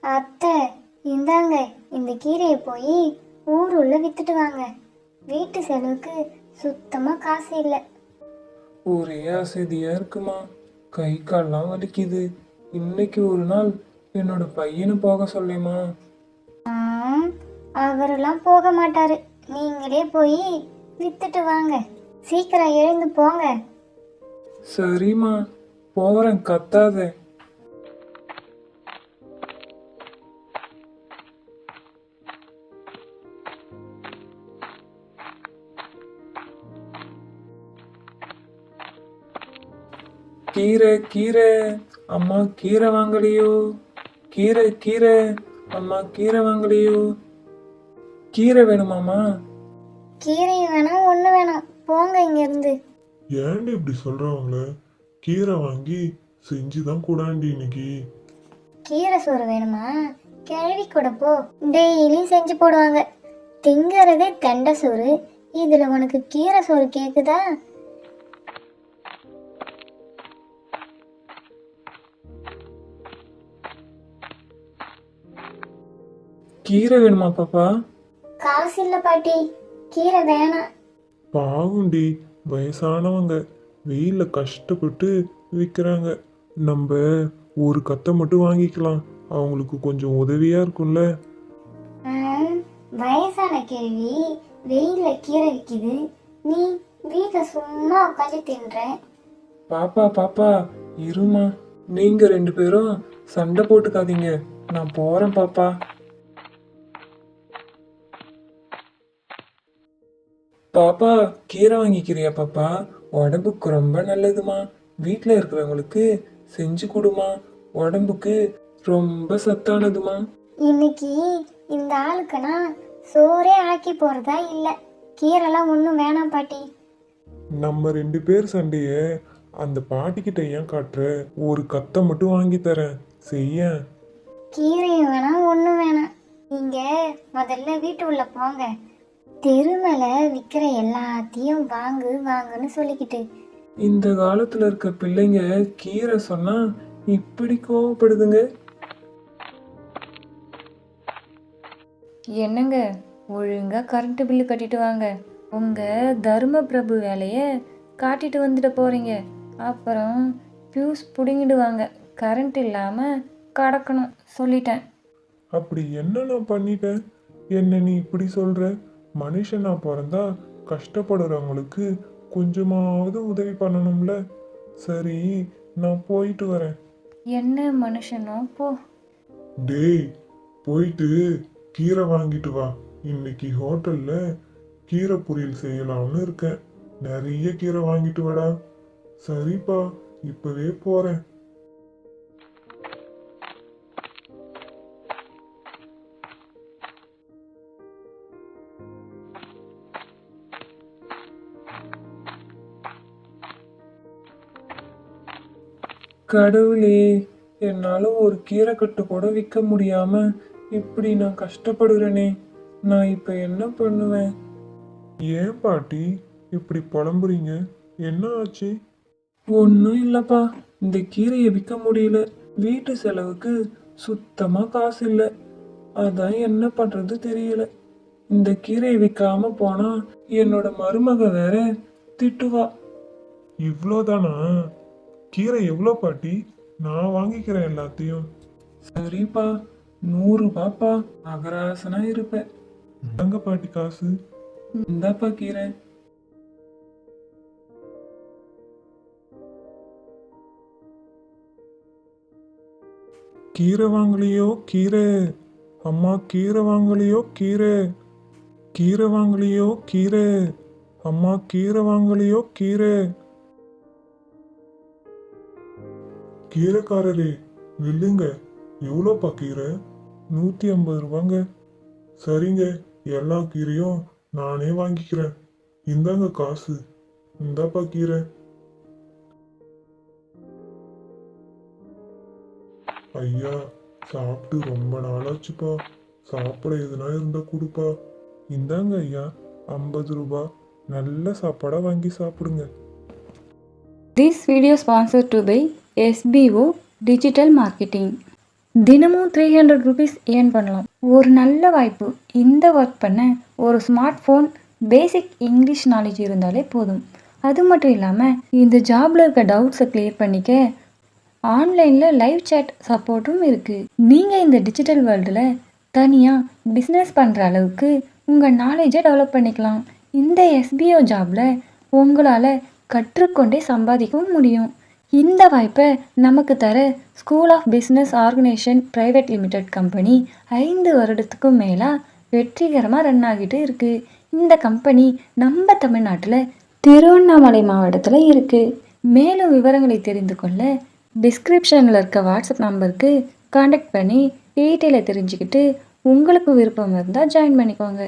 அத்தை, இந்தாங்க இந்த கீரையை போய் ஊர் உள்ள வித்துட்டு வாங்க. வீட்டு செலவுக்கு சுத்தமா காசு இல்லை. ஒரே அசதியா இருக்குமா, கை கால்லாம் வலிக்குது. இன்னைக்கு ஒரு நாள் என்னோட பையனை போக சொல்லேம்மா. அவரெல்லாம் போக மாட்டாரு. நீங்களே போய் வித்துட்டு வாங்க. சீக்கிரம் எழுந்து போங்க. சரிம்மா, போறேன், கத்தாத. கீரை கீரை, அம்மா கீரை வாங்கலையோ? கீரை கீரை, அம்மா கீரை வாங்கலையோ? கீரை வேணுமாம்மா? கீரை வேணாம், ஒண்ணு வேணாம், போங்க இங்க இருந்து. ஏன்டி இப்படி சொல்றவங்கள? கீரை வாங்கி செஞ்சுதான் கூடாண்டி இன்னைக்கு. கீரை சோறு வேணுமா? கிழவி கூட போ, டெய்லியும் செஞ்சு போடுவாங்க. திங்கறதே தண்டை சோறு, இதுல உனக்கு கீரை சோறு கேக்குதா? கீரை வேணுமா பாப்பா? காசு இல்ல பாட்டி, கீரை வேணாம். பாவுண்டி, வயசானவங்க வெயில்ல கஷ்டப்பட்டு விற்கிறாங்க. நம்ம ஒரு கத்தை மட்டும் வாங்கிக்கலாம், அவங்களுக்கு கொஞ்சம் உதவியா இருக்கும்ல. வயசான கேள்வி வெயில்ல கீரை விக்குது, நீ வீட்டுல சும்மா உட்காந்து தின்ற. பாப்பா பாப்பா, இருமா, நீங்க 2 பேரும் சண்டை போட்டுக்காதீங்க, நான் போறேன் பாப்பா. பாப்பா, கீரை வாங்கிக்கிறியா பாப்பா? உடம்புக்கு ரொம்ப நல்லதுமா. வீட்டில் இருக்கிறவங்களுக்கு செஞ்சு கொடுமா, உடம்புக்கு ரொம்ப சத்தானதுமா. இன்னைக்கு இந்த ஆளுக்குனா சோறே ஆக்கி போறதா இல்ல. கீரைலாம் ஒண்ணும் வேணாம் பாட்டி. நம்ம 2 பேர் சண்டைய அந்த பாட்டிக்கிட்ட ஏன் காட்டுற? ஒரு கத்தை மட்டும் வாங்கி தரேன், செய்ய. கீரையும் வேணாம், ஒண்ணும் வேணாம். நீங்க முதல்ல வீட்டு உள்ள போங்க. தெருமேல விக்கிற எல்லாத்தையும் வாங்கு வாங்குன்னு சொல்லிக்கிட்டு. இந்த காலத்துல இருக்க பிள்ளைங்க கீரை சொன்னா இப்படி கோவப்படுதுங்க. என்னங்க, ஒழுங்கா கரண்ட் பில்லு கட்டிட்டு வாங்க. உங்க தர்ம பிரபு வேலையை காட்டிட்டு வந்துட்டு போறீங்க. அப்புறம் ஃபியூஸ் பிடுங்கிடுவாங்க. கரண்ட் இல்லாம கடக்கணும் சொல்லிட்டேன். அப்படி என்ன நான் பண்ணிட்டேன்? என்ன நீ இப்படி சொல்ற? மனுஷனா பிறந்தா கஷ்டப்படுறவங்களுக்கு கொஞ்சமாவது உதவி பண்ணணும்ல. சரி, நான் போயிட்டு வரேன். என்ன மனுஷனோ போ. டேய், போயிட்டு கீரை வாங்கிட்டு வா. இன்னைக்கு ஹோட்டல்ல கீரை பொரியல் செய்யலாம்னு இருக்கேன். நிறைய கீரை வாங்கிட்டு வாடா. சரிப்பா, இப்பவே போறேன். கடவுளே, என்னால ஒரு கீரை கட்டு கூட விற்க முடியாம இப்படி நான் கஷ்டப்படுறேனே. நான் இப்ப என்ன பண்ணுவேன்? ஏன் பாட்டி இப்படி புலம்புறீங்க? என்ன ஆச்சு? ஒன்றும் இல்லப்பா, இந்த கீரையை விற்க முடியல. வீட்டு செலவுக்கு சுத்தமா காசு இல்லை. அதான் என்ன பண்றது தெரியல. இந்த கீரையை விற்காம போனா என்னோட மருமக வேற திட்டுவா. இவ்வளோதானா? கீரை எவ்வளோ பாட்டி? நான் வாங்கிக்கிறேன் எல்லாத்தையும். சரிப்பா, 100 ரூபாப்பா. அகராசனா இருப்பேன். தங்க பாட்டி காசு. இந்தாப்பா கீரை. கீரை வாங்கலையோ கீரை? அம்மா கீரை வாங்கலையோ கீரை? கீரை வாங்கலையோ கீரை? அம்மா கீரை வாங்கலையோ கீரை? கீரைக்காரரே, நில்லுங்க. எவ்வளோப்பா கீரை? 150 ரூபாங்க. சரிங்க, எல்லா கீரையும் நானே வாங்கிக்கிறேன். இந்தாங்க காசு. இந்தாப்பா கீரை. ஐயா, சாப்பிட்டு ரொம்ப நாளாச்சுப்பா. சாப்பிட எதுனா இருந்தா கொடுப்பா. இந்தாங்க ஐயா, 50 ரூபா. நல்ல சாப்பாடா வாங்கி சாப்பிடுங்க. This video sponsored to by SBO Digital Marketing. தினமும் 300 ருபீஸ் ஏர்ன் பண்ணலாம். ஒரு நல்ல வாய்ப்பு. இந்த ஒர்க் பண்ண ஒரு ஸ்மார்ட் ஃபோன், பேசிக் இங்கிலீஷ் நாலேஜ் இருந்தாலே போதும். அது மட்டும் இல்லாமல் இந்த ஜாபில் இருக்க டவுட்ஸை கிளியர் பண்ணிக்க ஆன்லைனில் லைவ் சேட் சப்போர்ட்டும் இருக்குது. நீங்கள் இந்த டிஜிட்டல் வேர்ல்டில் தனியாக பிஸ்னஸ் பண்ணுற அளவுக்கு உங்கள் நாலேஜை டெவலப் பண்ணிக்கலாம். இந்த எஸ்பிஓ ஜாபில் உங்களால் கற்றுக்கொண்டே சம்பாதிக்கவும் முடியும். இந்த வாய்ப்பை நமக்கு தர school of business organisation private limited company 5 வருடத்துக்கும் மேலாக வெற்றிகரமாக ரன் ஆகிட்டு இருக்குது. இந்த கம்பெனி நம்ம தமிழ்நாட்டில் திருவண்ணாமலை மாவட்டத்தில் இருக்குது. மேலும் விவரங்களை தெரிந்து கொள்ள டிஸ்கிரிப்ஷனில் இருக்க வாட்ஸ்அப் நம்பருக்கு காண்டாக்ட் பண்ணி டீட்டெயிலை தெரிஞ்சுக்கிட்டு உங்களுக்கு விருப்பம் இருந்தால் ஜாயின் பண்ணிக்கோங்க.